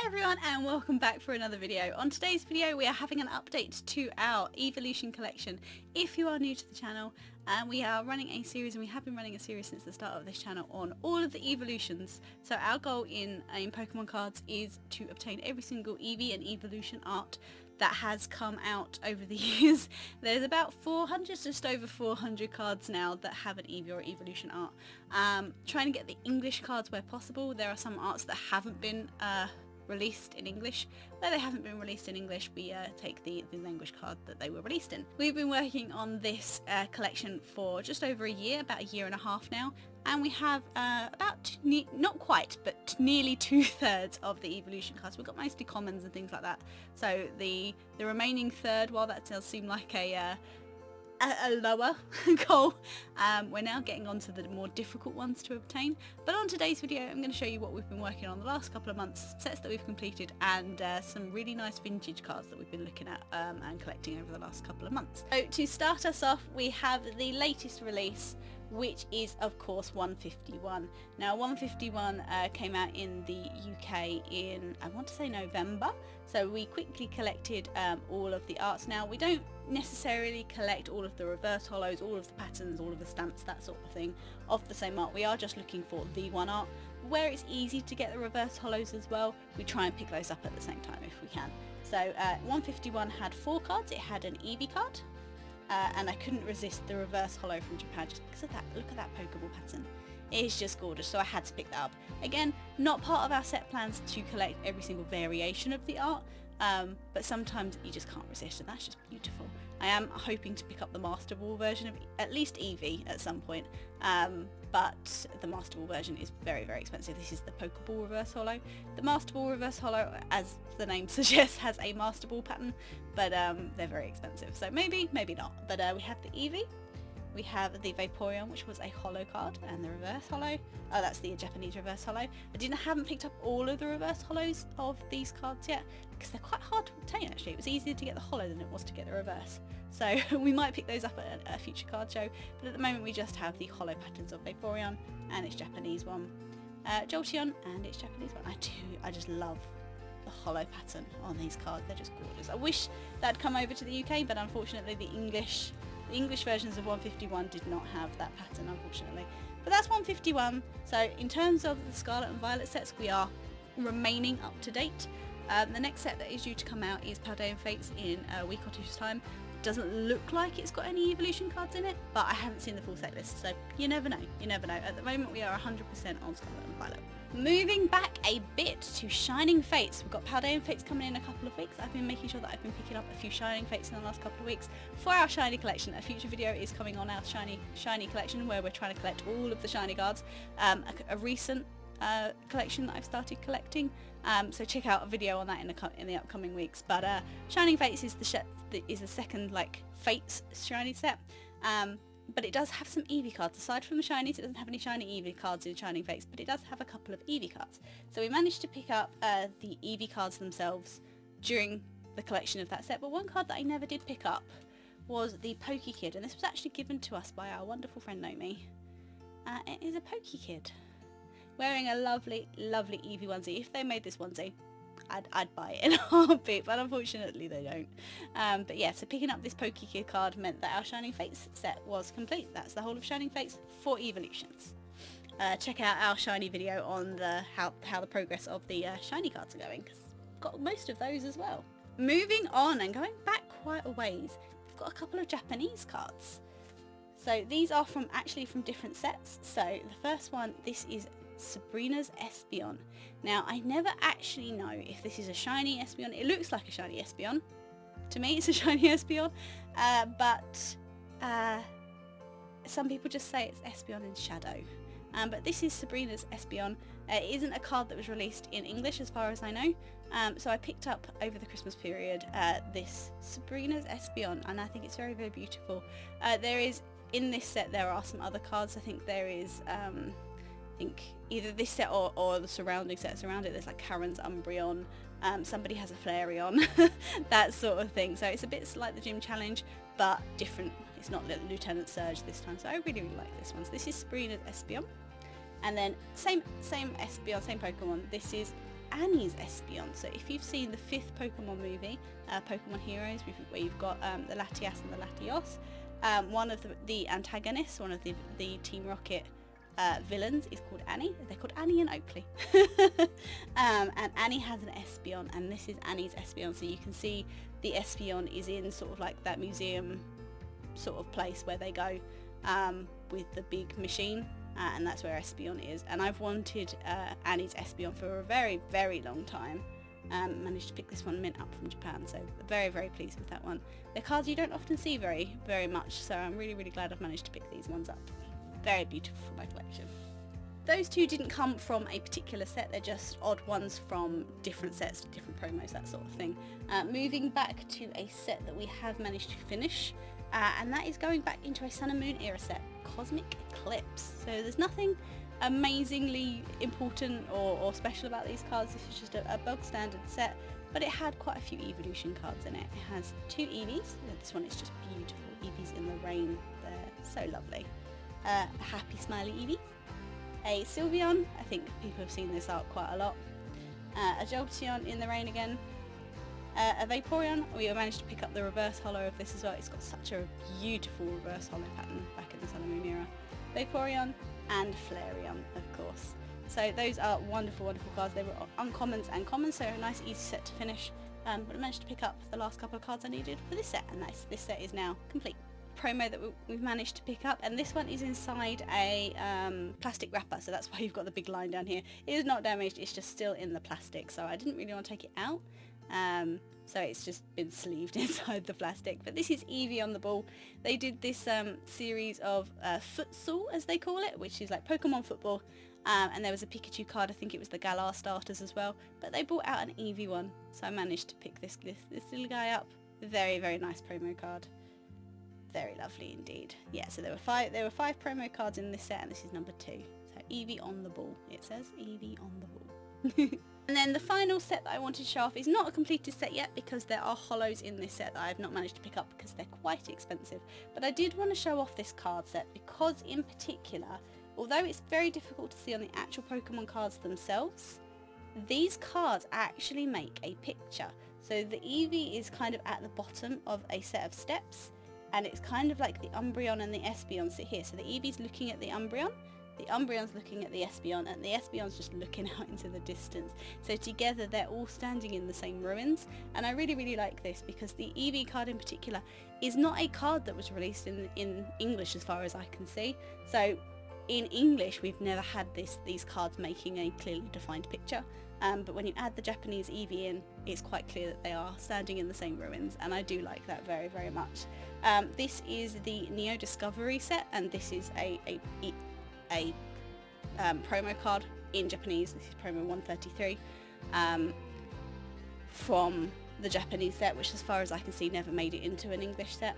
Hi everyone and welcome back for another video. On today's video we are having an update to our Eeveelution collection. If you are new to the channel, we are running a series, and we have been running a series since the start of this channel, on all of the Eeveelutions. So our goal in Pokemon cards is to obtain every single Eevee and Eeveelution art that has come out over the years. There's about 400, just over 400 cards now that have an Eevee or Eeveelution art. Trying to get the English cards where possible. There are some arts that haven't been released in English. Where they haven't been released in English, we take the language card that they were released in. We've been working on this collection for just over a year, about a year and a half now, and we have about, not quite, but nearly 2/3 of the Eeveelution cards. We've got mostly commons and things like that. So the remaining third, while that does seem like a lower goal, we're now getting on to the more difficult ones to obtain. But on today's video I'm going to show you what we've been working on the last couple of months, sets that we've completed, and some really nice vintage cards that we've been looking at and collecting over the last couple of months. So to start us off, we have the latest release, which is of course 151. Now 151 came out in the UK in, I want to say, November, so we quickly collected all of the arts. Now we don't necessarily collect all of the reverse hollows, all of the patterns, all of the stamps, that sort of thing, of the same art. We are just looking for the one art. Where it's easy to get the reverse hollows as well, we try and pick those up at the same time if we can. So 151 had 4 cards. It had an Eevee card, and I couldn't resist the reverse hollow from Japan just because of that. Look at that Pokeball pattern. It is just gorgeous, so I had to pick that up. Again, not part of our set plans to collect every single variation of the art, but sometimes you just can't resist, and that's just beautiful. I am hoping to pick up the Master Ball version of at least Eevee at some point, but the Master Ball version is very, very expensive. This is the Pokeball Reverse Hollow. The Master Ball Reverse Hollow, as the name suggests, has a Master Ball pattern, but they're very expensive, so maybe, maybe not. But we have the Eevee. We have the Vaporeon, which was a holo card, and the reverse holo. Oh, that's the Japanese reverse holo. I haven't picked up all of the reverse holos of these cards yet, because they're quite hard to obtain actually. It was easier to get the holo than it was to get the reverse. So we might pick those up at a future card show, but at the moment we just have the holo patterns of Vaporeon and its Japanese one. Jolteon and its Japanese one. I just love the holo pattern on these cards. They're just gorgeous. I wish that'd come over to the UK, but unfortunately the English versions of 151 did not have that pattern, unfortunately. But that's 151. So in terms of the Scarlet and Violet sets, we are remaining up to date. The next set that is due to come out is Paldean Fates in a week or two's time. It doesn't look like it's got any Eeveelution cards in it, but I haven't seen the full set list, so you never know. You never know. At the moment we are 100% on Scarlet and Violet. Moving back a bit to Shining Fates, we've got Paldean Fates coming in a couple of weeks. I've been making sure that I've been picking up a few Shining Fates in the last couple of weeks for our Shiny collection. A future video is coming on our Shiny collection, where we're trying to collect all of the Shiny cards. A recent collection that I've started collecting, so check out a video on that in the upcoming weeks. But Shining Fates is the second Fates Shiny set. But it does have some Eevee cards. Aside from the shinies, it doesn't have any shiny Eevee cards in Shining Fates, but it does have a couple of Eevee cards. So we managed to pick up the Eevee cards themselves during the collection of that set, but one card that I never did pick up was the Pokekid, and this was actually given to us by our wonderful friend Nomi. It is a Pokekid wearing a lovely, lovely Eevee onesie. If they made this onesie, I'd buy it in a heartbeat, but unfortunately they don't. But yeah, so picking up this Pokekid card meant that our Shining Fates set was complete. That's the whole of Shining Fates for Eeveelutions. Check out our Shiny video on how the progress of the Shiny cards are going, because we've got most of those as well. Moving on and going back quite a ways, we've got a couple of Japanese cards. So these are from different sets. So the first one, this is Sabrina's ESPEON. Now I never actually know if this is a shiny ESPEON. It looks like a shiny ESPEON. To me it's a shiny ESPEON, but some people just say it's ESPEON in shadow. But this is Sabrina's ESPEON. It isn't a card that was released in English as far as I know, so I picked up over the Christmas period this Sabrina's ESPEON, and I think it's very, very beautiful. In this set there are some other cards. I think there is either this set or the surrounding sets around it. There's like Karen's Umbreon, somebody has a Flareon, that sort of thing. So it's a bit like the gym challenge, but different. It's not Lieutenant Surge this time, so I really, really like this one. So this is Sabrina's ESPEON. And then same ESPEON, same Pokemon. This is Annie's Espeon. So if you've seen the 5th Pokemon movie, Pokemon Heroes, where you've got the Latias and the Latios, one of the antagonists, one of the Team Rocket villains is called Annie. They're called Annie and Oakley. And Annie has an Espeon, and this is Annie's Espeon. So you can see the Espeon is in sort of like that museum sort of place where they go with the big machine, and that's where Espeon is. And I've wanted Annie's Espeon for a very, very long time. Managed to pick this one mint up from Japan, so very, very pleased with that one. They're cards you don't often see very, very much, so I'm really, really glad I've managed to pick these ones up. Very beautiful for my collection. Those two didn't come from a particular set, they're just odd ones from different sets, different promos, that sort of thing. Moving back to a set that we have managed to finish, and that is going back into a Sun and Moon era set, Cosmic Eclipse. So there's nothing amazingly important or special about these cards. This is just a bog standard set, but it had quite a few Eeveelution cards in it. It has 2 Eevees. This one is just beautiful. Eevees in the rain, they're so lovely. A happy smiley Eevee, a Sylveon, I think people have seen this art quite a lot, a Jolteon in the rain again, a Vaporeon. We managed to pick up the reverse holo of this as well. It's got such a beautiful reverse holo pattern back in the Sun and Moon era. Vaporeon and Flareon, of course. So those are wonderful, wonderful cards. They were uncommons and commons, so a nice easy set to finish. But I managed to pick up the last couple of cards I needed for this set, and this set is now complete. Promo that we've managed to pick up, and this one is inside a plastic wrapper, so that's why you've got the big line down here. It is not damaged, it's just still in the plastic, so I didn't really want to take it out, so it's just been sleeved inside the plastic. But this is Eevee on the ball. They did this series of futsal, as they call it, which is like Pokemon football, and there was a Pikachu card, I think it was the Galar starters as well, but they brought out an Eevee one, so I managed to pick this little guy up. Very, very nice promo card. Very lovely indeed. Yeah, so there were 5 promo cards in this set, and this is number 2. So Eevee on the ball. It says Eevee on the ball. And then the final set that I wanted to show off is not a completed set yet, because there are holos in this set that I have not managed to pick up because they're quite expensive. But I did want to show off this card set because in particular, although it's very difficult to see on the actual Pokemon cards themselves, these cards actually make a picture. So the Eevee is kind of at the bottom of a set of steps, and it's kind of like the Umbreon and the Espeon sit here. So the Eevee's looking at the Umbreon's looking at the Espeon, and the Espeon's just looking out into the distance. So together they're all standing in the same ruins, and I really, really like this because the Eevee card in particular is not a card that was released in English as far as I can see. So in English we've never had these cards making a clearly defined picture. But when you add the Japanese Eevee in, it's quite clear that they are standing in the same ruins, and I do like that very, very much. This is the Neo Discovery set, and this is a promo card in Japanese. This is promo 133 from the Japanese set, which as far as I can see never made it into an English set.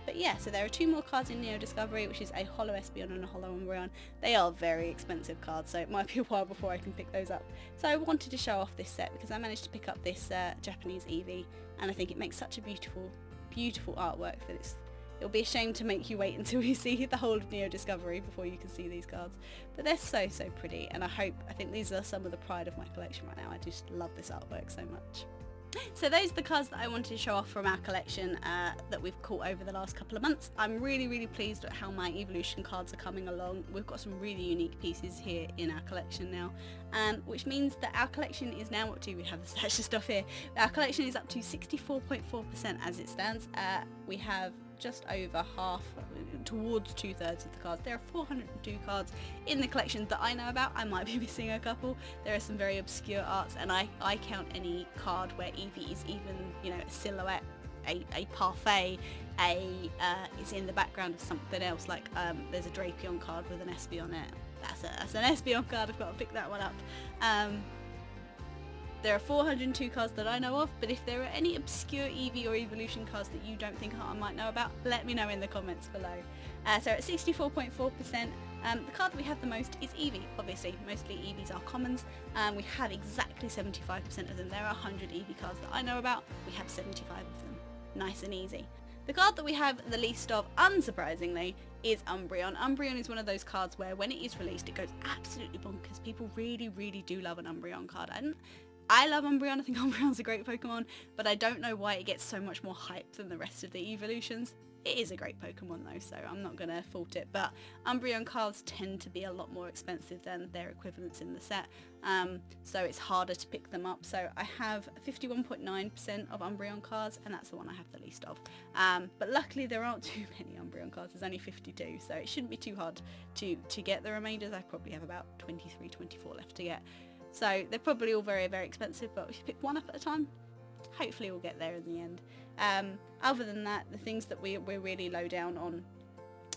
But yeah, so there are 2 more cards in Neo Discovery, which is a Holo Espeon and a Holo Umbreon. They are very expensive cards, so it might be a while before I can pick those up. So I wanted to show off this set because I managed to pick up this Japanese Eevee, and I think it makes such a beautiful, beautiful artwork that it'll be a shame to make you wait until you see the whole of Neo Discovery before you can see these cards. But they're so, so pretty, and I think these are some of the pride of my collection right now. I just love this artwork so much. So those are the cards that I wanted to show off from our collection that we've caught over the last couple of months. I'm really, really pleased at how my Eeveelution cards are coming along. We've got some really unique pieces here in our collection now, which means that our collection is now up to, we have the stash of stuff here, our collection is up to 64.4% as it stands. We have just over half, towards 2/3 of the cards. There are 402 cards in the collection that I know about. I might be missing a couple. There are some very obscure arts, and I count any card where Eevee is even, you know, a silhouette, a parfait, it's in the background of something else, like there's a Drapion card with an Espeon on it. That's an Espeon card, I've got to pick that one up. There are 402 cards that I know of, but if there are any obscure Eevee or Eeveelution cards that you don't think I might know about, let me know in the comments below. So at 64.4%, the card that we have the most is Eevee, obviously. Mostly Eevees are commons. We have exactly 75% of them. There are 100 Eevee cards that I know about. We have 75 of them. Nice and easy. The card that we have the least of, unsurprisingly, is Umbreon. Umbreon is one of those cards where when it is released it goes absolutely bonkers. People really, really do love an Umbreon card. I love Umbreon, I think Umbreon's a great Pokemon, but I don't know why it gets so much more hype than the rest of the Eeveelutions. It is a great Pokemon though, so I'm not going to fault it, but Umbreon cards tend to be a lot more expensive than their equivalents in the set, so it's harder to pick them up. So I have 51.9% of Umbreon cards, and that's the one I have the least of. But luckily there aren't too many Umbreon cards, there's only 52, so it shouldn't be too hard to get the remainders. I probably have about 23, 24 left to get. So they're probably all very, very expensive, but if you pick one up at a time, hopefully we'll get there in the end. Other than that, the things that we're really low down on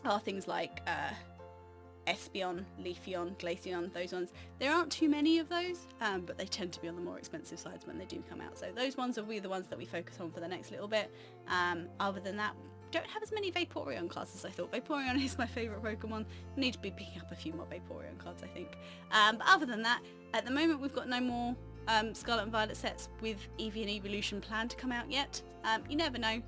are things like ESPEON, Leafeon, Glaceon, those ones. There aren't too many of those, but they tend to be on the more expensive sides when they do come out. So those ones will be the ones that we focus on for the next little bit. Other than that, don't have as many Vaporeon cards as I thought. Vaporeon is my favourite Pokemon. Need to be picking up a few more Vaporeon cards, I think. But other than that, at the moment we've got no more Scarlet and Violet sets with Eevee and Eeveelution planned to come out yet. You never know.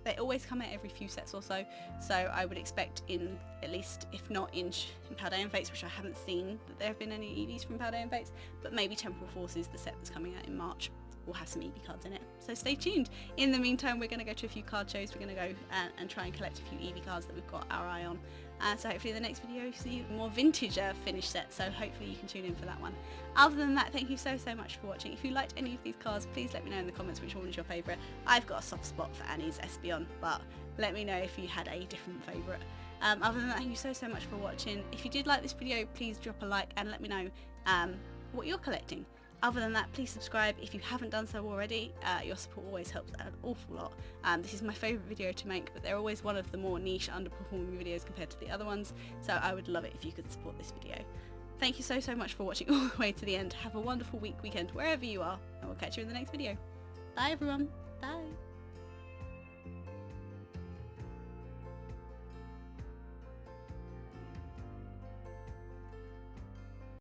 They always come out every few sets or so. So I would expect in, at least, if not in Paldean Fates, which I haven't seen that there have been any Eevees from Paldean Fates, but maybe Temporal Forces, the set that's coming out in March, will have some Eevee cards in it, so stay tuned. In the meantime, we're going to go to a few card shows. We're going to go and try and collect a few Eevee cards that we've got our eye on. So hopefully the next video you see more vintage finished sets, so hopefully you can tune in for that one. Other than that, thank you so much for watching. If you liked any of these cards, please let me know in the comments which one was your favourite. I've got a soft spot for Annie's ESPEON, but let me know if you had a different favourite. Other than that, thank you so much for watching. If you did like this video, please drop a like and let me know what you're collecting. Other than that, please subscribe if you haven't done so already. Your support always helps an awful lot. This is my favourite video to make, but they're always one of the more niche, underperforming videos compared to the other ones, so I would love it if you could support this video. Thank you so much for watching all the way to the end. Have a wonderful weekend wherever you are, and we'll catch you in the next video. Bye everyone. Bye.